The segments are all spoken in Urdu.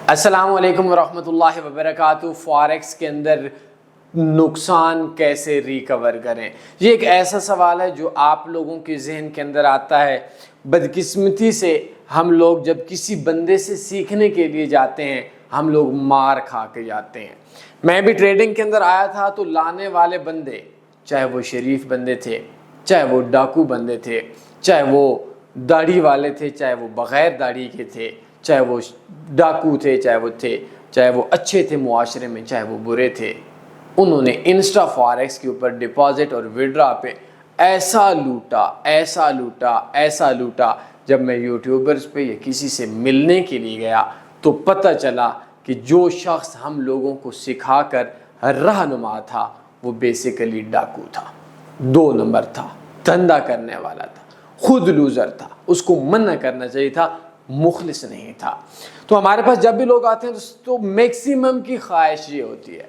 السلام علیکم ورحمۃ اللہ وبرکاتہ۔ فاریکس کے اندر نقصان کیسے ریکور کریں، یہ ایک ایسا سوال ہے جو آپ لوگوں کے ذہن کے اندر آتا ہے۔ بدقسمتی سے ہم لوگ جب کسی بندے سے سیکھنے کے لیے جاتے ہیں ہم لوگ مار کھا کے جاتے ہیں۔ میں بھی ٹریڈنگ کے اندر آیا تھا تو لانے والے بندے، چاہے وہ شریف بندے تھے، چاہے وہ ڈاکو بندے تھے، چاہے وہ داڑھی والے تھے، چاہے وہ بغیر داڑھی کے تھے، چاہے وہ ڈاکو تھے، چاہے وہ اچھے تھے معاشرے میں، چاہے وہ برے تھے، انہوں نے انسٹا فاریکس کے اوپر ڈپازٹ اور وڈرا پہ ایسا لوٹا۔ جب میں یوٹیوبرز پہ یا کسی سے ملنے کے لیے گیا تو پتہ چلا کہ جو شخص ہم لوگوں کو سکھا کر رہنما تھا وہ بیسیکلی ڈاکو تھا، 2 نمبر تھا، دھندا کرنے والا تھا، خود لوزر تھا، اس کو منع کرنا چاہیے تھا، مخلص نہیں تھا۔ تو ہمارے پاس جب بھی لوگ آتے ہیں تو میکسیمم کی خواہش یہ ہوتی ہے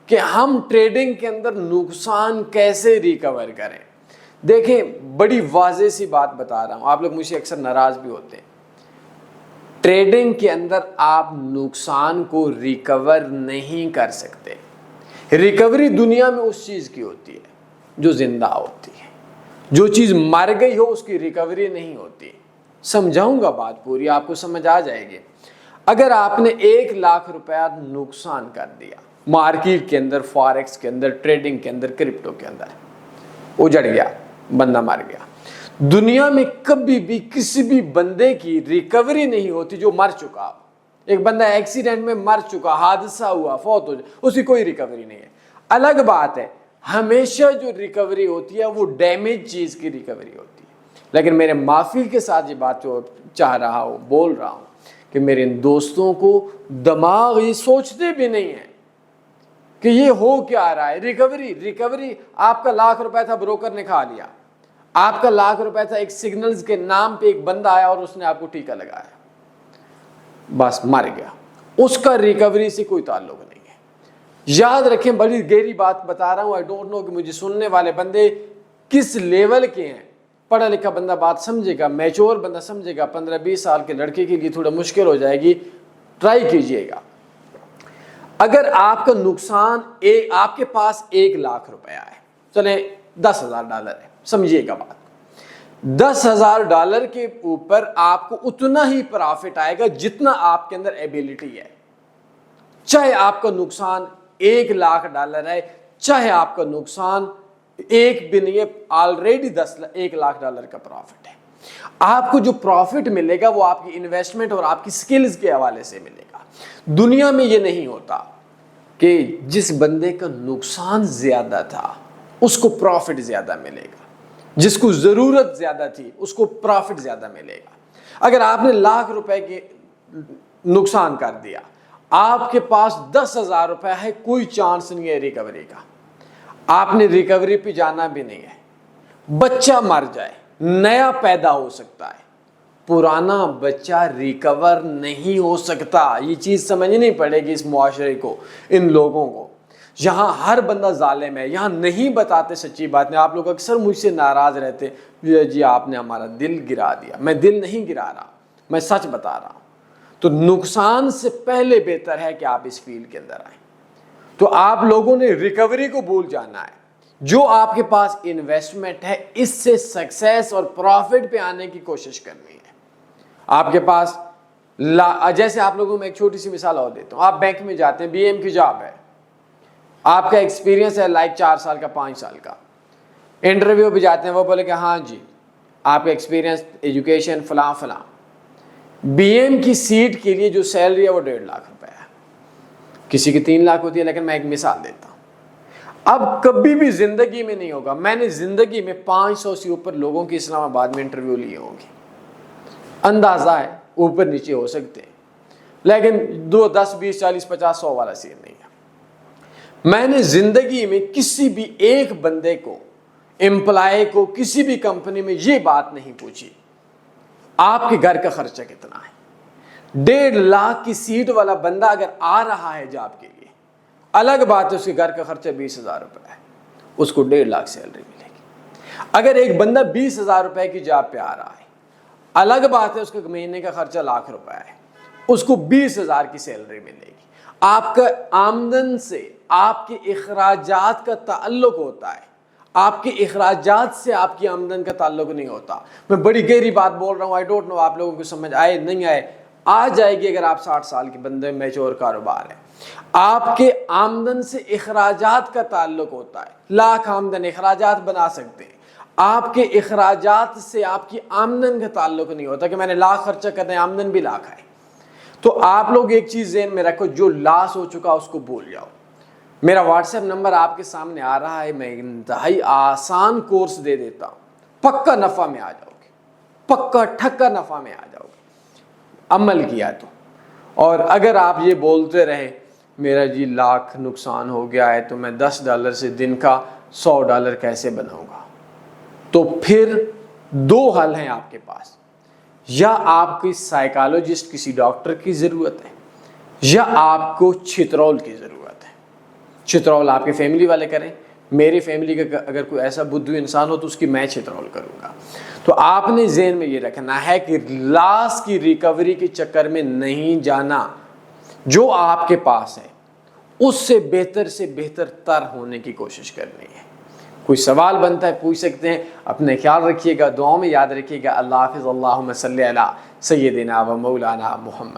کہ ہم ٹریڈنگ کے اندر نقصان کیسے ریکور کریں۔ دیکھیں، بڑی واضح سی بات بتا رہا ہوں، آپ لوگ مجھ سے اکثر ناراض بھی ہوتے ہیں۔ ٹریڈنگ کے اندر آپ نقصان کو ریکور نہیں کر سکتے۔ ریکوری دنیا میں اس چیز کی ہوتی ہے جو زندہ ہوتی ہے، جو چیز مر گئی ہو اس کی ریکوری نہیں ہوتی۔ سمجھاؤں گا بات پوری، آپ کو سمجھ آ جائے گی۔ اگر آپ نے 1 لاکھ روپیہ نقصان کر دیا مارکیٹ کے اندر، فاریکس کے اندر، ٹریڈنگ کے اندر، کرپٹو کے اندر، اجڑ گیا، بندہ مر گیا۔ دنیا میں کبھی بھی کسی بھی بندے کی ریکوری نہیں ہوتی جو مر چکا۔ ایک بندہ ایکسیڈنٹ میں مر چکا، حادثہ ہوا، فوت ہو جائے، اس کی کوئی ریکوری نہیں ہے۔ الگ بات ہے، ہمیشہ جو ریکوری ہوتی ہے وہ ڈیمیج چیز کی ریکوری ہوتی ہے۔ لیکن میرے معافی کے ساتھ یہ بات جو بول رہا ہوں کہ میرے ان دوستوں کو دماغ یہ سوچتے بھی نہیں ہیں کہ یہ ہو کیا رہا ہے۔ ریکوری آپ کا 1 لاکھ روپے تھا، بروکر نے کھا لیا۔ آپ کا 1 لاکھ روپے تھا، ایک سگنلز کے نام پہ ایک بندہ آیا اور اس نے آپ کو ٹیکا لگایا، بس مر گیا۔ اس کا ریکوری سے کوئی تعلق نہیں ہے۔ یاد رکھیں، بڑی گہری بات بتا رہا ہوں، آئی ڈونٹ نو کہ مجھے سننے والے بندے کس لیول کے ہیں۔ پڑھا لکھا بندہ بات سمجھے گا، میچور بندہ سمجھے گا، 15-20 سال کے لڑکے کے لیے تھوڑا مشکل ہو جائے گی، ٹرائی کیجئے گا۔ اگر آپ کا نقصان آپ کے پاس 1 لاکھ روپیہ ہے، چلیں $10,000 ہے، سمجھیے گا بات، $10,000 کے اوپر آپ کو اتنا ہی پرافٹ آئے گا جتنا آپ کے اندر ایبیلٹی ہے۔ چاہے آپ کا نقصان $1 لاکھ ہے، چاہے آپ کا نقصان ایک بھی نہیں ہے، آلریڈی $1 لاکھ کا پروفٹ ہے۔ آپ کو جو پروفٹ ملے گا وہ آپ کی انویسٹمنٹ اور آپ کی سکلز کے حوالے سے ملے گا۔ دنیا میں یہ نہیں ہوتا کہ جس بندے کا نقصان زیادہ تھا اس کو پروفٹ زیادہ ملے گا، جس کو ضرورت زیادہ تھی اس کو پروفٹ زیادہ ملے گا۔ اگر آپ نے 1 لاکھ روپے کے نقصان کر دیا، آپ کے پاس $10,000 ہے، کوئی چانس نہیں ہے ریکوری کا۔ آپ نے ریکوری پہ جانا بھی نہیں ہے۔ بچہ مر جائے، نیا پیدا ہو سکتا ہے، پرانا بچہ ریکور نہیں ہو سکتا۔ یہ چیز سمجھنی پڑے گی اس معاشرے کو، ان لوگوں کو۔ یہاں ہر بندہ ظالم ہے، یہاں نہیں بتاتے سچی بات نہیں۔ آپ لوگ اکثر مجھ سے ناراض رہتے، جی آپ نے ہمارا دل گرا دیا۔ میں دل نہیں گرا رہا، میں سچ بتا رہا ہوں۔ تو نقصان سے پہلے بہتر ہے کہ آپ اس فیلڈ کے اندر آئیں۔ تو آپ لوگوں نے ریکوری کو بھول جانا ہے۔ جو آپ کے پاس انویسٹمنٹ ہے اس سے سکسیس اور پروفٹ پہ آنے کی کوشش کرنی ہے۔ آپ کے پاس جیسے آپ لوگوں میں ایک چھوٹی سی مثال اور دیتا ہوں۔ آپ بینک میں جاتے ہیں، BM کی جاب ہے، آپ کا ایکسپیرینس ہے 4 سال کا، 5 سال کا۔ انٹرویو پہ جاتے ہیں، وہ بولے کہ ہاں جی آپ کا ایکسپیرینس، ایجوکیشن فلاں فلاں۔ BM کی سیٹ کے لیے جو سیلری ہے وہ 1.5 لاکھ روپے ہے، کسی کی 3 لاکھ ہوتی ہے۔ لیکن میں ایک مثال دیتا ہوں، اب کبھی بھی زندگی میں نہیں ہوگا، میں نے زندگی میں 500 سے اوپر لوگوں کی اسلام آباد میں انٹرویو لیے ہوں گے، اندازہ ہے اوپر نیچے ہو سکتے ہیں، لیکن 10 20 40 50 100 والا سین نہیں ہے۔ میں نے زندگی میں کسی بھی ایک بندے کو، امپلائی کو، کسی بھی کمپنی میں یہ بات نہیں پوچھی آپ کے گھر کا خرچہ کتنا ہے۔ 1.5 لاکھ کی سیٹ والا بندہ اگر آ رہا ہے جاب کے لیے، الگ بات ہے اس کے گھر کا خرچہ $20,000 ہے، اس کو 1.5 لاکھ سیلری ملے گی۔ اگر ایک بندہ $20,000 کی جاب پہ آ رہا ہے، الگ بات ہے اس کے مہینے کا خرچہ $1 لاکھ ہے، اس کو 20,000 کی سیلری ملے گی۔ آپ کا آمدن سے آپ کے اخراجات کا تعلق ہوتا ہے، آپ کے اخراجات سے آپ کی آمدن کا تعلق نہیں ہوتا۔ میں بڑی گہری بات بول رہا ہوں، آئی ڈونٹ نو آپ لوگوں کو سمجھ آئے نہیں آئے، آ جائے گی اگر آپ 60 سال کے بندے میچور کاروبار ہے۔ آپ کے آمدن سے اخراجات کا تعلق ہوتا ہے، لاکھ آمدن اخراجات بنا سکتے ہیں، آپ کے اخراجات سے آپ کی آمدن کا تعلق نہیں ہوتا کہ میں نے لاکھ خرچہ کرنا ہے آمدن بھی لاکھ آئے۔ تو آپ لوگ ایک چیز ذہن میں رکھو، جو لاس ہو چکا اس کو بھول جاؤ۔ میرا واٹس ایپ نمبر آپ کے سامنے آ رہا ہے، میں انتہائی آسان کورس دے دیتا ہوں، پکا نفع میں آ جاؤ گے، پکا ٹھکا نفع میں آ جاؤ گے عمل کیا تو۔ اور اگر آپ یہ بولتے رہے میرا جی لاکھ نقصان ہو گیا ہے تو میں $10 سے دن کا $100 کیسے بناؤں گا، تو پھر دو حل ہیں آپ کے پاس، یا آپ کی سائیکالوجسٹ کسی ڈاکٹر کی ضرورت ہے، یا آپ کو چترول کی ضرورت ہے۔ چترول آپ کے فیملی والے کریں، میری فیملی کا اگر کوئی ایسا بدھو انسان ہو تو اس کی میں چترول کروں گا۔ تو آپ نے ذہن میں یہ رکھنا ہے کہ لاس کی ریکوری کے چکر میں نہیں جانا، جو آپ کے پاس ہے اس سے بہتر تر ہونے کی کوشش کرنی ہے۔ کوئی سوال بنتا ہے پوچھ سکتے ہیں، اپنے خیال رکھیے گا، دعاؤں میں یاد رکھیے گا۔ اللہ حافظ۔ اللہم صلی علی سیدنا و مولانا محمد۔